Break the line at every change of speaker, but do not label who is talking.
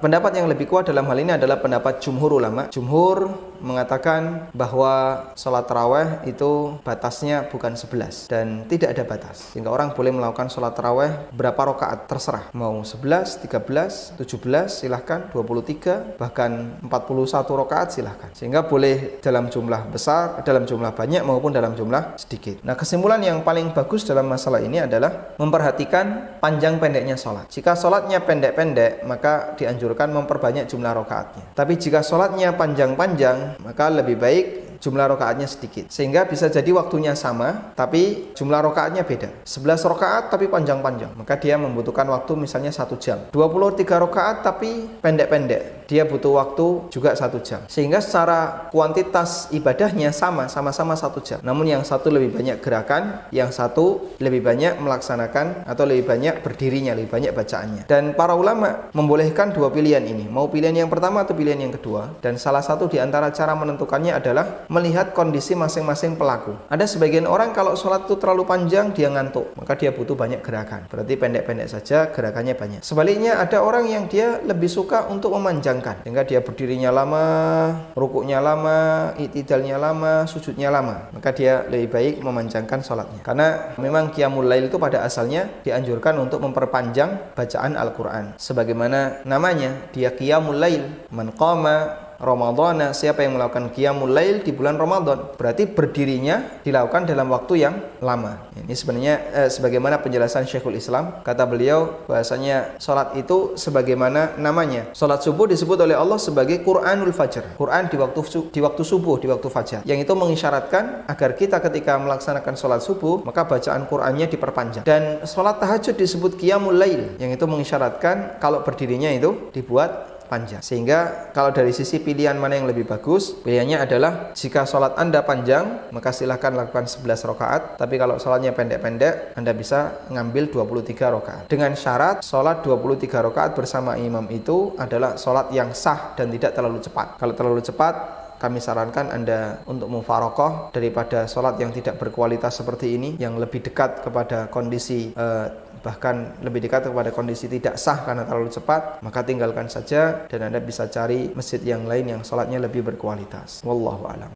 Pendapat yang lebih kuat dalam hal ini adalah pendapat jumhur ulama. Jumhur mengatakan bahwa sholat taraweh itu batasnya bukan 11 dan tidak ada batas, sehingga orang boleh melakukan sholat taraweh berapa rakaat terserah, mau 11, 13, 17 silahkan, 23 bahkan 41 rakaat silahkan, sehingga boleh dalam jumlah besar, dalam jumlah banyak maupun dalam jumlah sedikit. Nah, kesimpulan yang paling bagus dalam masalah ini adalah memperhatikan panjang pendeknya sholat. Jika sholatnya pendek-pendek, maka dianjurkan memperbanyak jumlah rakaatnya. Tapi jika sholatnya panjang-panjang, maka lebih baik jumlah rakaatnya sedikit, sehingga bisa jadi waktunya sama tapi jumlah rakaatnya beda. 11 rakaat tapi panjang-panjang, maka dia membutuhkan waktu misalnya 1 jam. 23 rakaat tapi pendek-pendek, dia butuh waktu juga 1 jam, sehingga secara kuantitas ibadahnya sama-sama 1 jam, namun yang satu lebih banyak gerakan, yang satu lebih banyak melaksanakan atau lebih banyak berdirinya, lebih banyak bacaannya. Dan para ulama membolehkan dua pilihan ini, mau pilihan yang pertama atau pilihan yang kedua, dan salah satu di antara cara menentukannya adalah melihat kondisi masing-masing pelaku. Ada sebagian orang kalau sholat itu terlalu panjang dia ngantuk, maka dia butuh banyak gerakan, berarti pendek-pendek saja, gerakannya banyak. Sebaliknya ada orang yang dia lebih suka untuk memanjangkan, sehingga dia berdirinya lama, rukuknya lama, i'tidalnya lama, sujudnya lama, maka dia lebih baik memanjangkan sholatnya. Karena memang qiyamul lail itu pada asalnya dianjurkan untuk memperpanjang bacaan Al-Quran, sebagaimana namanya, dia qiyamul lail, man qama Ramadhana, siapa yang melakukan qiyamul lail di bulan Ramadan, berarti berdirinya dilakukan dalam waktu yang lama. Ini sebenarnya sebagaimana penjelasan Syekhul Islam, kata beliau bahasanya sholat itu sebagaimana namanya. Sholat subuh disebut oleh Allah sebagai Quranul Fajr, Quran di waktu subuh, di waktu fajar, yang itu mengisyaratkan agar kita ketika melaksanakan sholat subuh maka bacaan Qurannya diperpanjang. Dan sholat tahajud disebut qiyamul lail, yang itu mengisyaratkan kalau berdirinya itu dibuat panjang. Sehingga kalau dari sisi pilihan mana yang lebih bagus, pilihannya adalah jika sholat Anda panjang, maka silahkan lakukan 11 rakaat. Tapi kalau sholatnya pendek-pendek, Anda bisa ngambil 23 rakaat. Dengan syarat sholat 23 rakaat bersama imam itu adalah sholat yang sah dan tidak terlalu cepat. Kalau terlalu cepat, kami sarankan Anda untuk mufaroqah daripada sholat yang tidak berkualitas seperti ini, yang lebih dekat kepada kondisi bahkan lebih dekat kepada kondisi tidak sah karena terlalu cepat, maka tinggalkan saja dan Anda bisa cari masjid yang lain yang sholatnya lebih berkualitas. Wallahu a'lam.